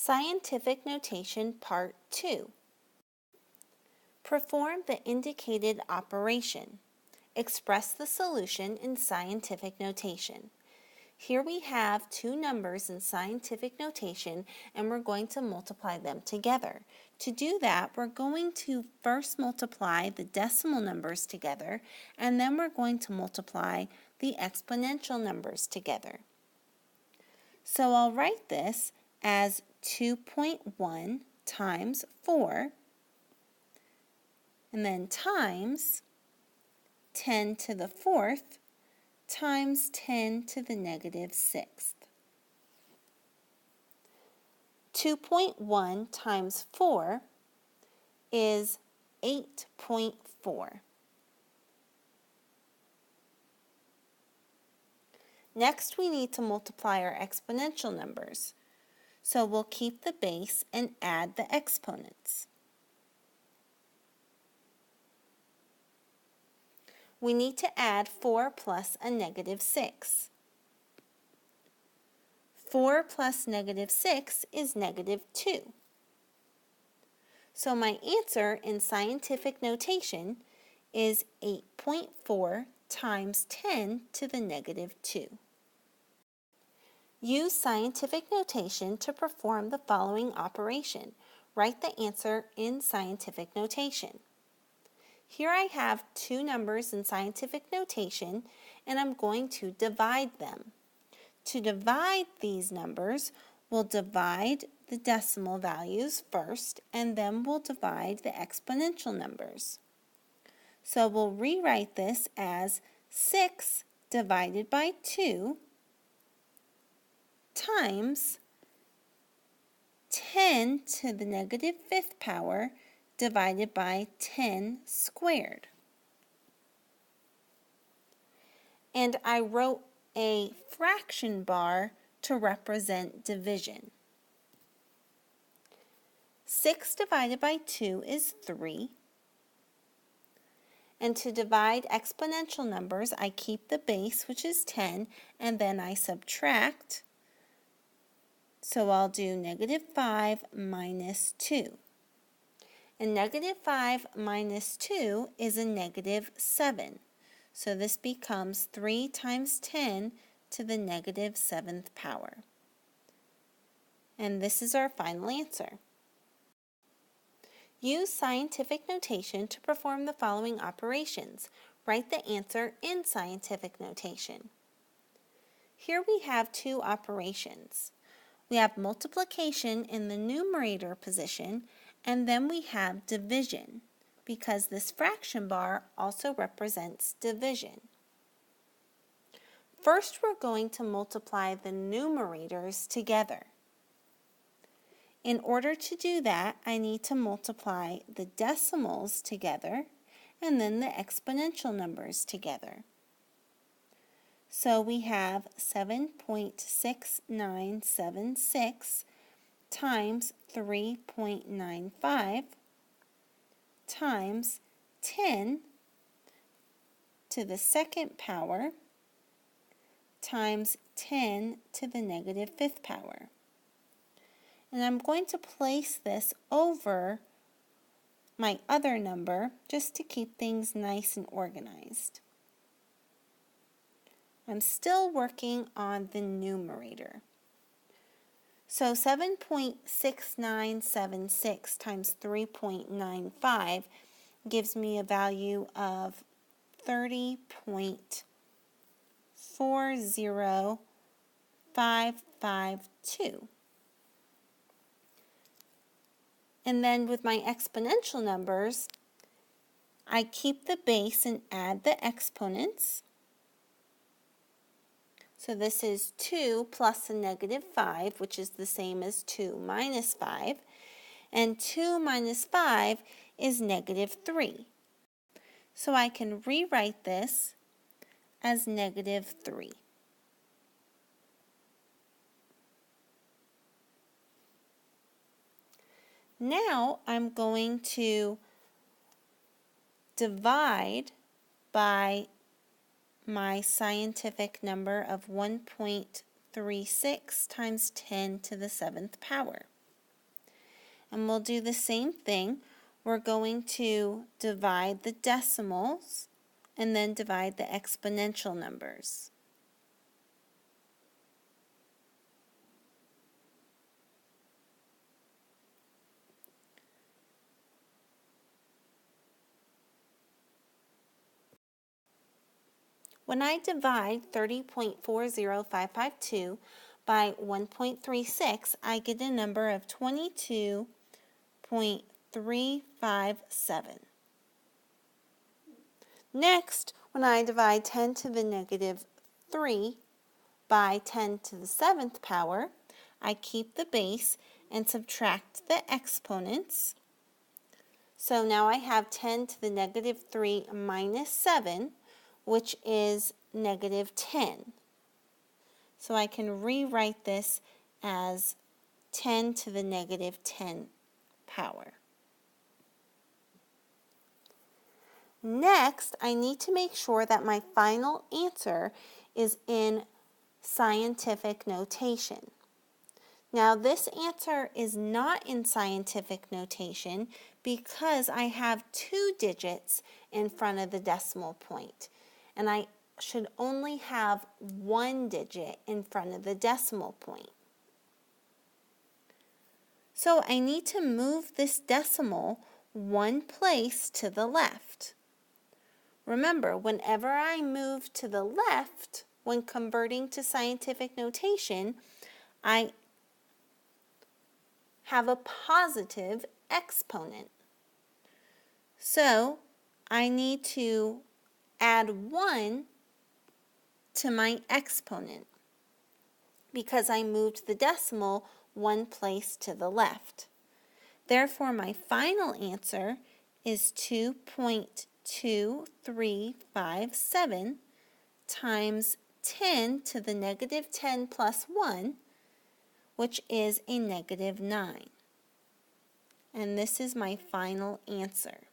Scientific Notation Part 2. Perform the indicated operation. Express the solution in scientific notation. Here we have two numbers in scientific notation and we're going to multiply them together. To do that, we're going to first multiply the decimal numbers together and then we're going to multiply the exponential numbers together. So I'll write this as 2.1 times 4 and then times 10 to the 4th times 10 to the negative 6th. 2.1 times 4 is 8.4. Next, we need to multiply our exponential numbers. So we'll keep the base and add the exponents. We need to add 4 plus a negative 6. 4 plus negative 6 is negative 2. So my answer in scientific notation is 8.4 times 10 to the negative 2. Use scientific notation to perform the following operation. Write the answer in scientific notation. Here I have two numbers in scientific notation and I'm going to divide them. To divide these numbers, we'll divide the decimal values first and then we'll divide the exponential numbers. So we'll rewrite this as 6 divided by 2 times 10 to the negative 5th power divided by 10 squared. And I wrote a fraction bar to represent division. 6 divided by 2 is 3. And to divide exponential numbers, I keep the base, which is 10, and then I subtract. So I'll do negative 5 minus 2. And negative 5 minus 2 is a negative 7. So this becomes 3 times 10 to the negative 7th power. And this is our final answer. Use scientific notation to perform the following operations. Write the answer in scientific notation. Here we have two operations. We have multiplication in the numerator position, and then we have division, because this fraction bar also represents division. First, we're going to multiply the numerators together. In order to do that, I need to multiply the decimals together and then the exponential numbers together. So we have 7.6976 times 3.95 times 10 to the 2nd power times 10 to the negative 5th power. And I'm going to place this over my other number just to keep things nice and organized. I'm still working on the numerator. So 7.6976 times 3.95 gives me a value of 30.40552. And then with my exponential numbers, I keep the base and add the exponents. So this is 2 plus a negative 5, which is the same as 2 minus 5. And 2 minus 5 is negative 3. So I can rewrite this as negative 3. Now I'm going to divide by my scientific number of 1.36 times 10 to the 7th power. And we'll do the same thing. We're going to divide the decimals and then divide the exponential numbers. When I divide 30.40552 by 1.36, I get a number of 22.357. Next, when I divide 10 to the negative 3 by 10 to the 7th power, I keep the base and subtract the exponents. So now I have 10 to the negative 3 minus 7, which is negative 10. So I can rewrite this as 10 to the negative 10 power. Next, I need to make sure that my final answer is in scientific notation. Now, this answer is not in scientific notation because I have 2 digits in front of the decimal point, and I should only have 1 digit in front of the decimal point. So I need to move this decimal 1 place to the left. Remember, whenever I move to the left when converting to scientific notation, I have a positive exponent. So I need to add 1 to my exponent because I moved the decimal 1 place to the left. Therefore, my final answer is 2.2357 times 10 to the negative 10 plus 1, which is a negative 9. And this is my final answer.